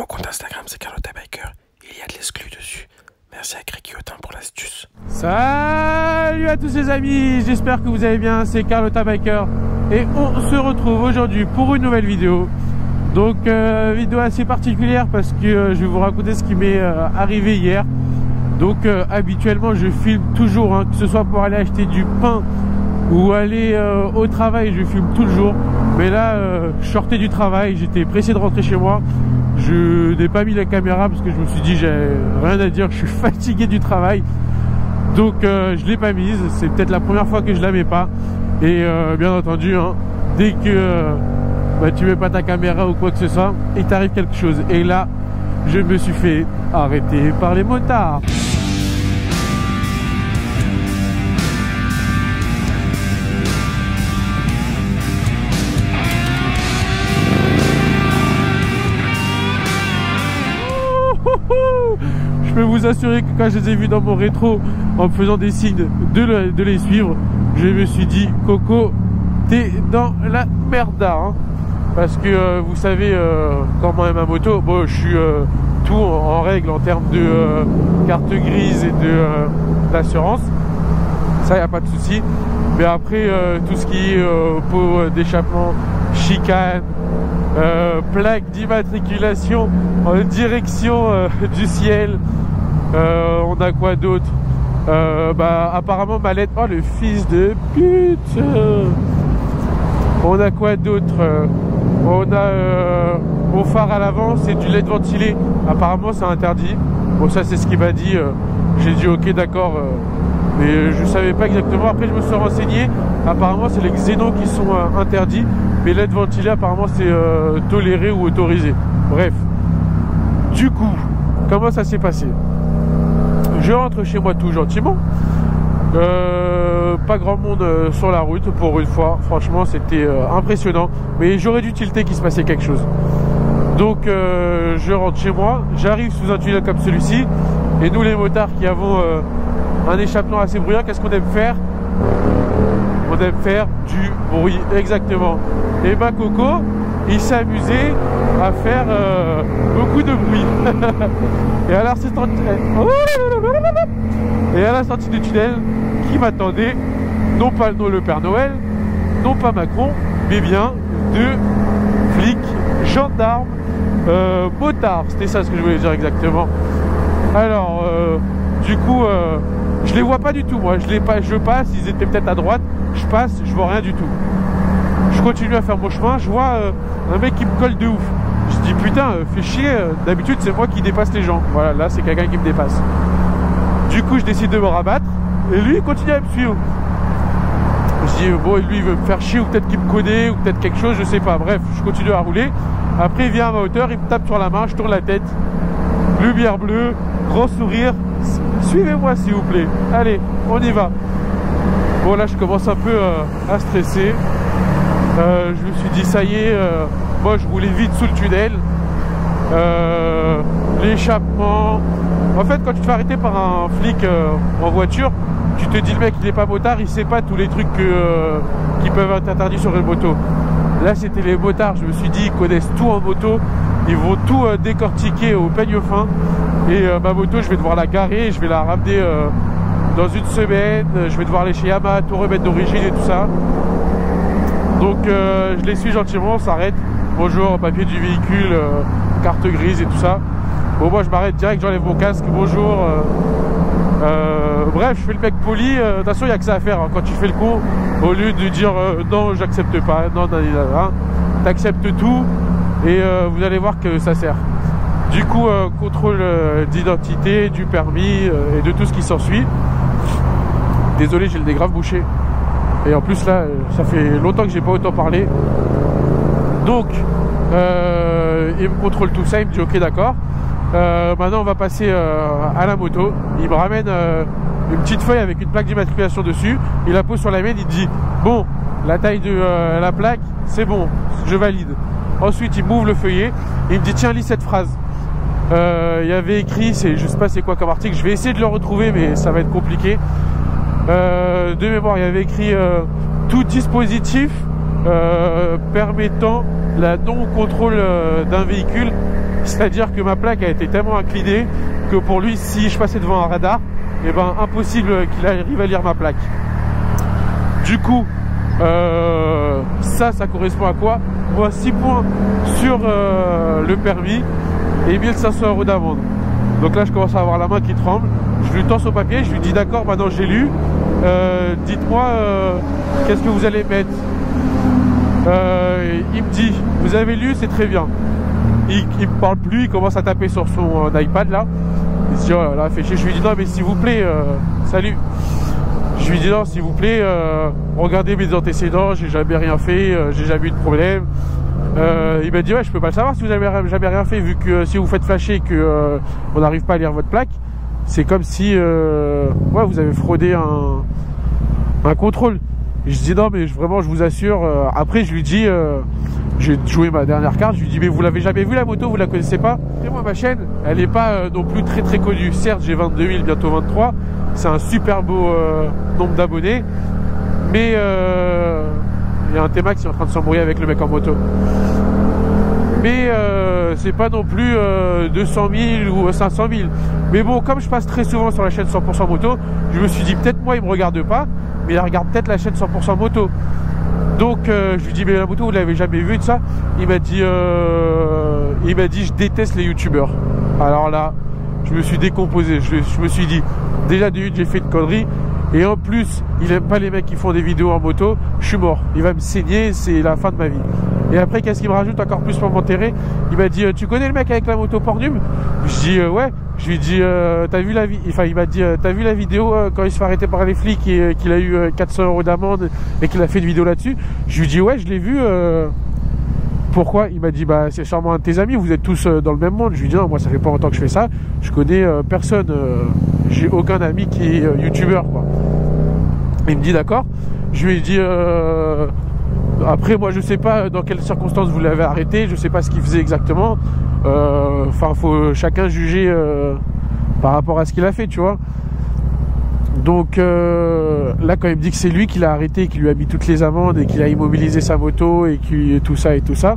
Mon compte Instagram c'est Carlotta Biker. Il y a de l'exclu dessus. Merci à Grégiotin pour l'astuce. Salut à tous les amis, j'espère que vous allez bien, c'est Carlotta Biker. Et on se retrouve aujourd'hui pour une nouvelle vidéo. Donc vidéo assez particulière parce que je vais vous raconter ce qui m'est arrivé hier. Donc habituellement je filme toujours, hein, que ce soit pour aller acheter du pain ou aller au travail, je filme tout le jour. Mais là je sortais du travail, j'étais pressé de rentrer chez moi. Je n'ai pas mis la caméra parce que je me suis dit j'ai rien à dire, je suis fatigué du travail. Donc je l'ai pas mise, c'est peut-être la première fois que je la mets pas. Et bien entendu, hein, dès que tu mets pas ta caméra ou quoi que ce soit, il t'arrive quelque chose. Et là, je me suis fait arrêter par les motards. Je peux vous assurer que quand je les ai vus dans mon rétro en me faisant des signes de les suivre, je me suis dit Coco, t'es dans la merda, hein. Parce que vous savez comment est ma moto. Bon, je suis tout en règle en termes de carte grise et d'assurance, ça y a pas de souci. Mais après tout ce qui est pot d'échappement, chicane, plaque d'immatriculation en direction du ciel, on a quoi d'autre? Apparemment ma lettre, oh le fils de pute. On a quoi d'autre? On a au phare à l'avant, c'est du LED ventilé, apparemment c'est interdit. Bon, ça c'est ce qu'il m'a dit, j'ai dit ok d'accord, mais je savais pas exactement. Après je me suis renseigné, apparemment c'est les xénons qui sont interdits, mais LED ventilé apparemment c'est toléré ou autorisé. Bref, du coup comment ça s'est passé? Je rentre chez moi tout gentiment, pas grand monde sur la route pour une fois, franchement c'était impressionnant, mais j'aurais dû tilter qu'il se passait quelque chose. Donc je rentre chez moi, j'arrive sous un tunnel comme celui-ci, et nous les motards qui avons un échappement assez bruyant, qu'est-ce qu'on aime faire? On aime faire du bruit, exactement. Et ben Coco, il s'est amusé à faire beaucoup de bruit. Et à la sortie du tunnel, qui m'attendait, non pas le Père Noël, non pas Macron, mais bien deux flics, gendarmes, motards. C'était ça ce que je voulais dire exactement. Alors, du coup, je les vois pas du tout, moi. Je passe, ils étaient peut-être à droite. Je passe, je vois rien du tout. Je continue à faire mon chemin, je vois un mec qui me colle de ouf. Je dis putain, fais chier, d'habitude c'est moi qui dépasse les gens. Voilà, là c'est quelqu'un qui me dépasse. Du coup je décide de me rabattre et lui il continue à me suivre. Je dis bon, lui il veut me faire chier ou peut-être qu'il me connaît ou peut-être quelque chose, je sais pas. Bref, je continue à rouler. Après il vient à ma hauteur, il me tape sur la main, je tourne la tête. Lumière bleue, grand sourire. Suivez-moi s'il vous plaît. Allez, on y va. Bon là je commence un peu à stresser. Je me suis dit ça y est, moi je roulais vite sous le tunnel, l'échappement. En fait quand tu te fais arrêter par un flic en voiture, tu te dis le mec il est pas motard, il sait pas tous les trucs qui peuvent être interdits sur une moto. Là c'était les motards, je me suis dit ils connaissent tout en moto, ils vont tout décortiquer au peigne fin. Et ma moto je vais devoir la garer, je vais la ramener dans une semaine, je vais devoir aller chez Yamaha, tout remettre d'origine et tout ça. Donc je les suis gentiment, on s'arrête. Bonjour, papier du véhicule, carte grise et tout ça. Bon moi je m'arrête direct, j'enlève mon casque, bonjour. Bref, je fais le mec poli. De toute façon il n'y a que ça à faire hein, quand tu fais le con. Au lieu de dire non j'accepte pas, non, hein, t'acceptes tout et vous allez voir que ça sert. Du coup contrôle d'identité, du permis et de tout ce qui s'ensuit. Désolé j'ai le nez grave bouché. Et en plus là, ça fait longtemps que j'ai pas autant parlé. Donc, il me contrôle tout ça, il me dit ok d'accord. Maintenant on va passer à la moto. Il me ramène une petite feuille avec une plaque d'immatriculation dessus. Il la pose sur la mienne, il dit bon, la taille de la plaque, c'est bon, je valide. Ensuite il m'ouvre le feuillet, et il me dit tiens lis cette phrase. Il y avait écrit, je sais pas c'est quoi comme article, je vais essayer de le retrouver mais ça va être compliqué. De mémoire il y avait écrit tout dispositif permettant la non-contrôle d'un véhicule C'est-à-dire que ma plaque a été tellement inclinée que pour lui, si je passais devant un radar, eh ben impossible qu'il arrive à lire ma plaque. Du coup, ça correspond à quoi? Moi, 6 points sur le permis et 1500 € d'amende. Donc là, je commence à avoir la main qui tremble. Je lui tends son papier, je lui dis d'accord, maintenant j'ai lu. Dites-moi, qu'est-ce que vous allez mettre? Il me dit, vous avez lu, c'est très bien. Il me parle plus, il commence à taper sur son iPad là. Il se dit, oh là, fait chier. Je lui dis, non, mais s'il vous plaît, salut. Je lui dis, non, s'il vous plaît, regardez mes antécédents, j'ai jamais rien fait, j'ai jamais eu de problème. Il m'a dit, ouais, je peux pas le savoir si vous avez jamais rien fait, vu que si vous faites flasher que on n'arrive pas à lire votre plaque, c'est comme si ouais, vous avez fraudé un contrôle. Et je dis, non, mais vraiment, je vous assure. Après, je lui dis, j'ai joué ma dernière carte, je lui dis, mais vous l'avez jamais vu la moto, vous la connaissez pas? Et moi, ma chaîne, elle est pas non plus très connue. Certes, j'ai 22 000, bientôt 23. C'est un super beau nombre d'abonnés. Mais il y a un T-Max qui est en train de s'embrouiller avec le mec en moto. Mais c'est pas non plus 200 000 ou 500 000. Mais bon, comme je passe très souvent sur la chaîne 100% moto, je me suis dit, peut-être moi, il me regarde pas, mais il regarde peut-être la chaîne 100% moto. Donc je lui dis, mais la moto, vous l'avez jamais vue et tout ça? Il m'a dit, je déteste les youtubeurs. Alors là, je me suis décomposé. Je me suis dit, déjà de une, j'ai fait une connerie. Et en plus, il aime pas les mecs qui font des vidéos en moto. Je suis mort. Il va me saigner, c'est la fin de ma vie. Et après, qu'est-ce qu'il me rajoute encore plus pour m'enterrer? Il m'a dit, tu connais le mec avec la moto Pornhub? Je dis, ouais. Je lui dis, t'as vu la vidéo? Enfin, il m'a dit, t'as vu la vidéo quand il se fait arrêter par les flics et qu'il a eu 400 € d'amende et qu'il a fait une vidéo là-dessus? Je lui dis, ouais, je l'ai vu. Pourquoi? Il m'a dit, bah c'est sûrement un de tes amis, vous êtes tous dans le même monde. Je lui dis, non, moi ça fait pas longtemps que je fais ça, je connais personne, j'ai aucun ami qui est youtubeur, quoi. Il me dit d'accord. Je lui ai dit, après moi je sais pas dans quelles circonstances vous l'avez arrêté, je sais pas ce qu'il faisait exactement, enfin faut chacun juger par rapport à ce qu'il a fait, tu vois. Donc là, quand il me dit que c'est lui qui l'a arrêté, qui lui a mis toutes les amendes et qu'il a immobilisé sa moto et tout ça,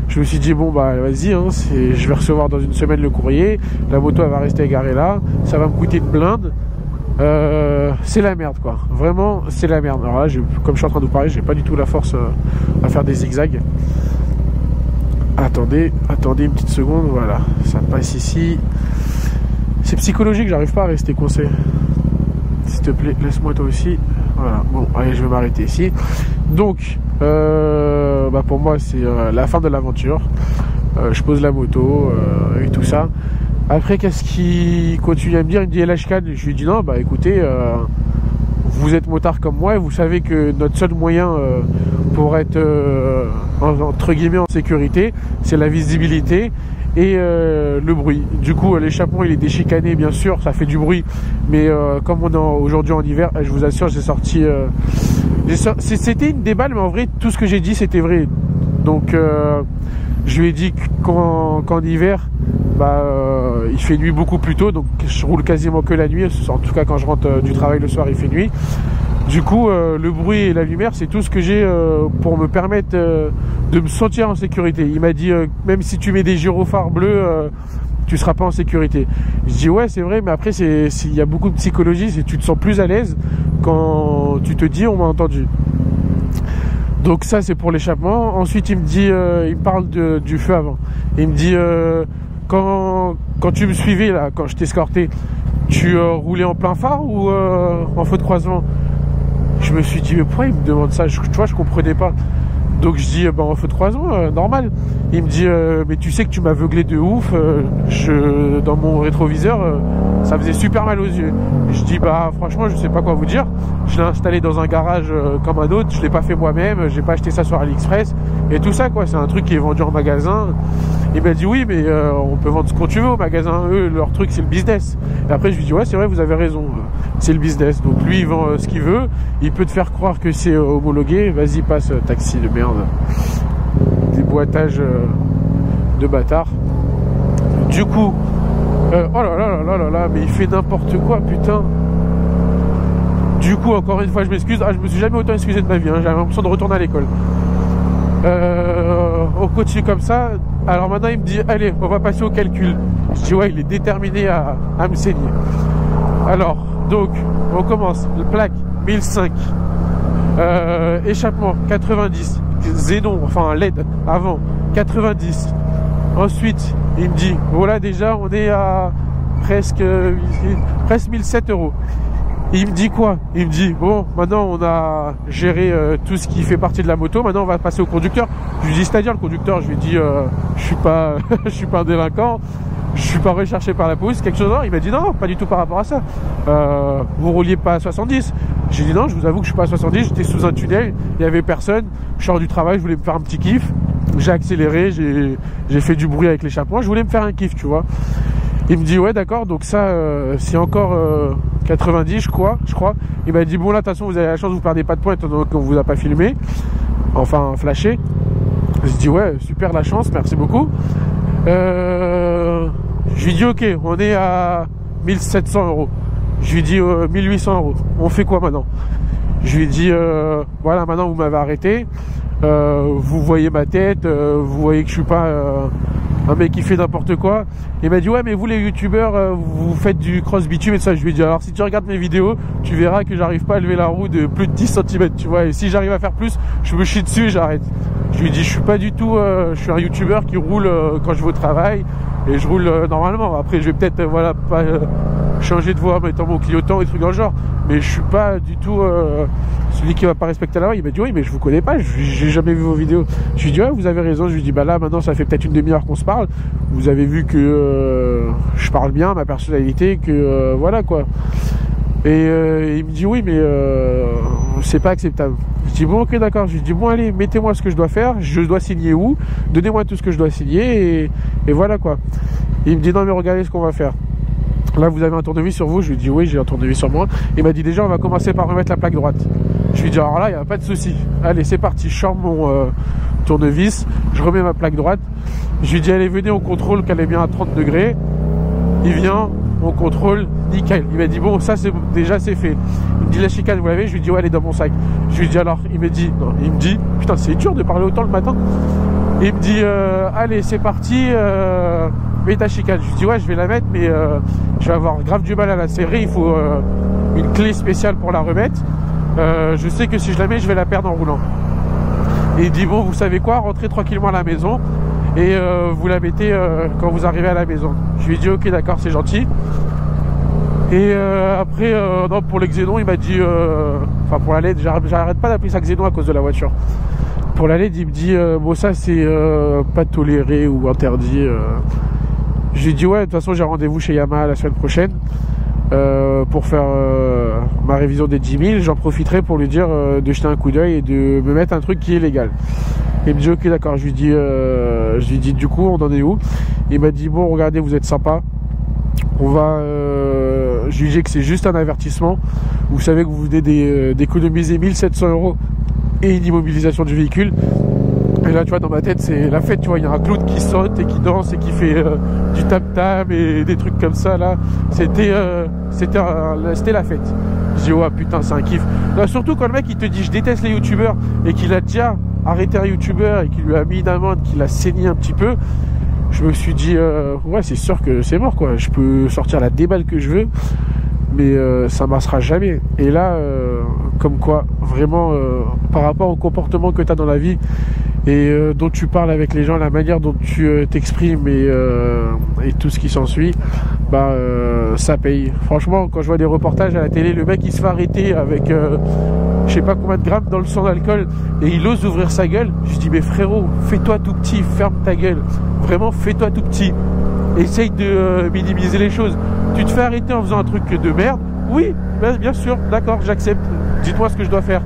je me suis dit, bon bah vas-y, hein, je vais recevoir dans une semaine le courrier, la moto elle va rester égarée là, ça va me coûter une blinde, c'est la merde quoi, vraiment c'est la merde. Alors là, comme je suis en train de vous parler, j'ai pas du tout la force à faire des zigzags. Attendez une petite seconde, voilà, ça passe ici. C'est psychologique, j'arrive pas à rester coincé. S'il te plaît, laisse-moi toi aussi. Voilà, bon, allez, je vais m'arrêter ici. Donc, bah pour moi, c'est la fin de l'aventure. Je pose la moto et tout ça. Après, qu'est-ce qu'il continue à me dire? Il me dit, LHK. Je lui dis, non, bah écoutez, vous êtes motard comme moi et vous savez que notre seul moyen pour être, entre guillemets, en sécurité, c'est la visibilité et le bruit. Du coup, l'échappement il est déchicané, bien sûr, ça fait du bruit, mais comme on est aujourd'hui en hiver, je vous assure, j'ai sorti c'était une déballe, mais en vrai tout ce que j'ai dit c'était vrai. Donc je lui ai dit qu'en hiver, bah il fait nuit beaucoup plus tôt, donc je roule quasiment que la nuit, en tout cas quand je rentre du travail le soir il fait nuit. Du coup, le bruit et la lumière, c'est tout ce que j'ai pour me permettre de me sentir en sécurité. Il m'a dit, même si tu mets des gyrophares bleus, tu seras pas en sécurité. Je dis, ouais, c'est vrai, mais après, il y a beaucoup de psychologie, c'est tu te sens plus à l'aise quand tu te dis, on m'a entendu. Donc ça, c'est pour l'échappement. Ensuite, il me dit, il me parle du feu avant. Il me dit, quand tu me suivais, là, quand je t'escortais, tu roulais en plein phare ou en feu de croisement? Je me suis dit, mais pourquoi il me demande ça? Tu vois, je comprenais pas. Donc je dis, bah en feu de croisement, normal. Il me dit, mais tu sais que tu m'as aveuglé de ouf. Dans mon rétroviseur, ça faisait super mal aux yeux. Je dis, bah franchement, je sais pas quoi vous dire. Je l'ai installé dans un garage comme un autre. Je l'ai pas fait moi-même. J'ai pas acheté ça sur AliExpress et tout ça, quoi. C'est un truc qui est vendu en magasin. Il m'a dit, oui, mais on peut vendre ce qu'on tu veux au magasin. Eux, leur truc, c'est le business. Et après, je lui dis, ouais, c'est vrai, vous avez raison. C'est le business. Donc lui, il vend ce qu'il veut. Il peut te faire croire que c'est homologué. Vas-y, passe, taxi de merde. Déboîtage de bâtard. Du coup, oh là là là là là, mais il fait n'importe quoi, putain. Du coup, encore une fois, je m'excuse. Ah, je me suis jamais autant excusé de ma vie. Hein. J'avais l'impression de retourner à l'école. On continue comme ça. Alors maintenant il me dit allez, on va passer au calcul. Je dis ouais, il est déterminé à me saigner. Alors donc on commence. Le plaque 1005, échappement 90, xénon, enfin LED avant 90. Ensuite il me dit voilà, déjà on est à presque 1007 €. Et il me dit quoi? Il me dit bon, maintenant on a géré tout ce qui fait partie de la moto, maintenant on va passer au conducteur. Je lui dis c'est-à-dire le conducteur? Je lui dis je suis pas je suis pas un délinquant, je suis pas recherché par la police, quelque chose. Il m'a dit non, pas du tout par rapport à ça. Vous rouliez pas à 70? J'ai dit non, je vous avoue que je suis pas à 70, j'étais sous un tunnel, il y avait personne, je sors du travail, je voulais me faire un petit kiff, j'ai accéléré, j'ai fait du bruit avec l'échappement, je voulais me faire un kiff, tu vois. Il me dit ouais d'accord, donc ça c'est encore 90 je crois. Il m'a dit bon là de toute façon vous avez la chance, vous perdez pas de points étant donné qu'on vous a pas filmé, enfin flashé. Je dis ouais super la chance, merci beaucoup. Je lui dis ok, on est à 1700 €. Je lui dis 1800 €. On fait quoi maintenant? Je lui dis voilà, maintenant vous m'avez arrêté, vous voyez ma tête, vous voyez que je suis pas un mec qui fait n'importe quoi. Il m'a dit ouais mais vous les youtubeurs vous faites du cross bitume et ça. Je lui ai dit alors si tu regardes mes vidéos tu verras que j'arrive pas à lever la roue de plus de 10 cm, tu vois, et si j'arrive à faire plus je me chie dessus et j'arrête. Je lui ai dit je suis pas du tout je suis un youtubeur qui roule quand je vais au travail et je roule normalement. Après je vais peut-être voilà pas changer de voie en mettant mon clignotant et trucs dans le genre, mais je suis pas du tout celui qui va pas respecter la loi. Il m'a dit oui mais je vous connais pas, j'ai jamais vu vos vidéos. Je lui ai dit ouais vous avez raison. Je lui ai dit bah là maintenant ça fait peut-être une demi-heure qu'on se parle, vous avez vu que je parle bien, ma personnalité, que voilà quoi. Et il me dit oui mais c'est pas acceptable. Je dis bon ok d'accord. Je lui dis bon allez mettez-moi ce que je dois faire, je dois signer où, donnez-moi tout ce que je dois signer et voilà quoi. Et il me dit non mais regardez ce qu'on va faire. Là vous avez un tournevis sur vous? Je lui dis oui j'ai un tournevis sur moi. Il m'a dit déjà on va commencer par remettre la plaque droite. Je lui dis alors là il n'y a pas de souci, allez c'est parti. Je sors mon tournevis, je remets ma plaque droite. Je lui dis allez venez on contrôle qu'elle est bien à 30 degrés. Il vient, on contrôle, nickel. Il m'a dit bon ça c'est déjà c'est fait. Il me dit la chicane vous l'avez? Je lui dis ouais elle est dans mon sac. Je lui dis alors, il me dit non, il me dit putain c'est dur de parler autant le matin. Il me dit allez c'est parti, mets ta chicane. Je lui dis ouais je vais la mettre mais je vais avoir grave du mal à la serrer, il faut une clé spéciale pour la remettre. Je sais que si je la mets je vais la perdre en roulant. Et il dit bon vous savez quoi, rentrez tranquillement à la maison et vous la mettez quand vous arrivez à la maison. Je lui ai dit ok d'accord c'est gentil. Et après non, pour le xénon il m'a dit enfin pour la LED, j'arrête pas d'appeler ça xénon à cause de la voiture. Pour la LED il me dit bon ça c'est pas toléré ou interdit. Je lui ai dit ouais de toute façon j'ai rendez-vous chez Yamaha la semaine prochaine pour faire ma révision des 10 000. J'en profiterai pour lui dire de jeter un coup d'œil et de me mettre un truc qui est légal. Il me dit ok d'accord. Je lui dis du coup on en est où? Il m'a dit bon regardez vous êtes sympa, on va je lui dis que c'est juste un avertissement, vous savez que vous venez d'économiser 1700 € et une immobilisation du véhicule. Et là tu vois dans ma tête c'est la fête, tu vois, il y a un clown qui saute et qui danse et qui fait du tam-tam et des trucs comme ça là. C'était la fête. Je dis ouais putain c'est un kiff. Là, surtout quand le mec il te dit je déteste les youtubeurs et qu'il a déjà arrêté un youtubeur et qu'il lui a mis une amende, qu'il a saigné un petit peu. Je me suis dit ouais c'est sûr que c'est mort quoi, je peux sortir la déballe que je veux mais ça marchera jamais. Et là comme quoi vraiment par rapport au comportement que tu as dans la vie et dont tu parles avec les gens, la manière dont tu t'exprimes et tout ce qui s'ensuit, bah ça paye. Franchement quand je vois des reportages à la télé, le mec il se fait arrêter avec je sais pas combien de grammes dans le sang d'alcool et il ose ouvrir sa gueule. Je dis mais frérot fais-toi tout petit, ferme ta gueule, vraiment fais-toi tout petit, essaye de minimiser les choses. Tu te fais arrêter en faisant un truc de merde, oui bien sûr d'accord j'accepte, dites-moi ce que je dois faire.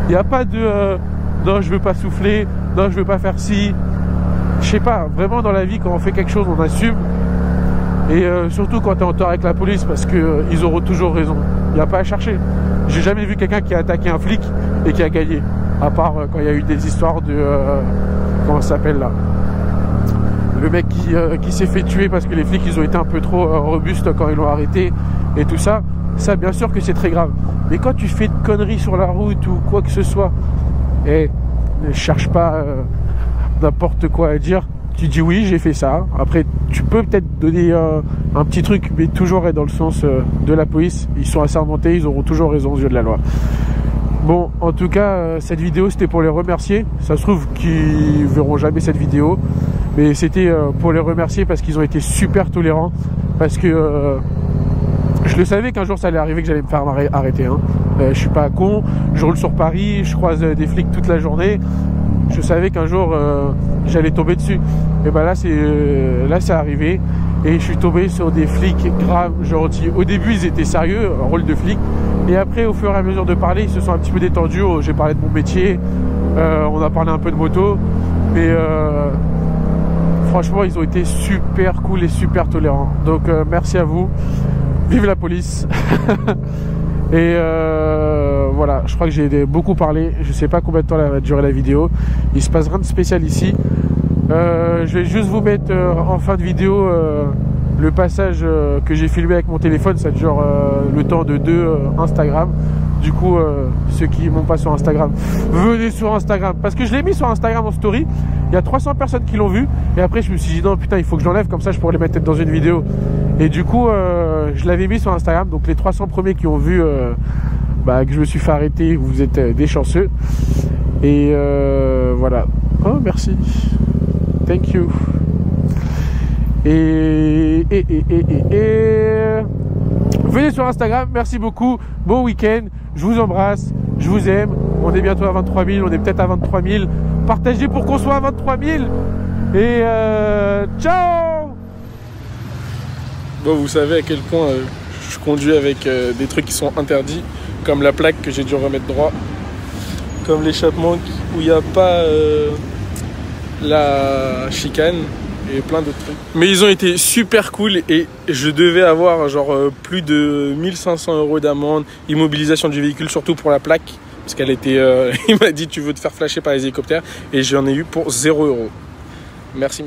Il n'y a pas de non je veux pas souffler, non je veux pas faire ci. Je sais pas, vraiment dans la vie quand on fait quelque chose on assume. Et surtout quand tu es en tort avec la police parce que ils auront toujours raison, il n'y a pas à chercher. J'ai jamais vu quelqu'un qui a attaqué un flic et qui a gagné, à part quand il y a eu des histoires de comment ça s'appelle là, le mec qui s'est fait tuer parce que les flics ils ont été un peu trop robustes quand ils l'ont arrêté et tout ça. Ça bien sûr que c'est très grave, mais quand tu fais de conneries sur la route ou quoi que ce soit, ne cherche pas n'importe quoi à dire. Tu dis oui, j'ai fait ça. Après, tu peux peut-être donner un petit truc, mais toujours être dans le sens de la police. Ils sont assermentés, ils auront toujours raison aux yeux de la loi. Bon, en tout cas, cette vidéo, c'était pour les remercier. Ça se trouve qu'ils verront jamais cette vidéo. Mais c'était pour les remercier parce qu'ils ont été super tolérants. Parce que je le savais qu'un jour, ça allait arriver, que j'allais me faire arrêter. Hein. Je suis pas con, je roule sur Paris, je croise des flics toute la journée. Je savais qu'un jour j'allais tomber dessus. Et ben là c'est arrivé et je suis tombé sur des flics graves, gentils. Au début ils étaient sérieux, un rôle de flic. Et après au fur et à mesure de parler, ils se sont un petit peu détendus. J'ai parlé de mon métier, on a parlé un peu de moto, mais franchement ils ont été super cool et super tolérants. Donc merci à vous. Vive la police. Et voilà, je crois que j'ai beaucoup parlé. Je sais pas combien de temps va durer la vidéo. Il se passe rien de spécial ici. Je vais juste vous mettre en fin de vidéo le passage que j'ai filmé avec mon téléphone. Ça dure le temps de 2 Instagram. Du coup, ceux qui m'ont pas sur Instagram, venez sur Instagram. Parce que je l'ai mis sur Instagram en story. Il y a 300 personnes qui l'ont vu. Et après, je me suis dit non, putain, il faut que je l'enlève. Comme ça, je pourrais les mettre dans une vidéo. Et du coup, je l'avais mis sur Instagram. Donc, les 300 premiers qui ont vu que je me suis fait arrêter, vous êtes des chanceux. Et voilà. Oh, merci. Thank you. Et venez sur Instagram. Merci beaucoup. Bon week-end. Je vous embrasse. Je vous aime. On est bientôt à 23 000. On est peut-être à 23 000. Partagez pour qu'on soit à 23 000. Et ciao. Bon, vous savez à quel point je conduis avec des trucs qui sont interdits, comme la plaque que j'ai dû remettre droit, comme l'échappement où il n'y a pas la chicane et plein d'autres trucs. Mais ils ont été super cool et je devais avoir genre plus de 1500 € d'amende, immobilisation du véhicule, surtout pour la plaque, parce qu'elle était, il m'a dit tu veux te faire flasher par les hélicoptères et j'en ai eu pour 0 €. Merci.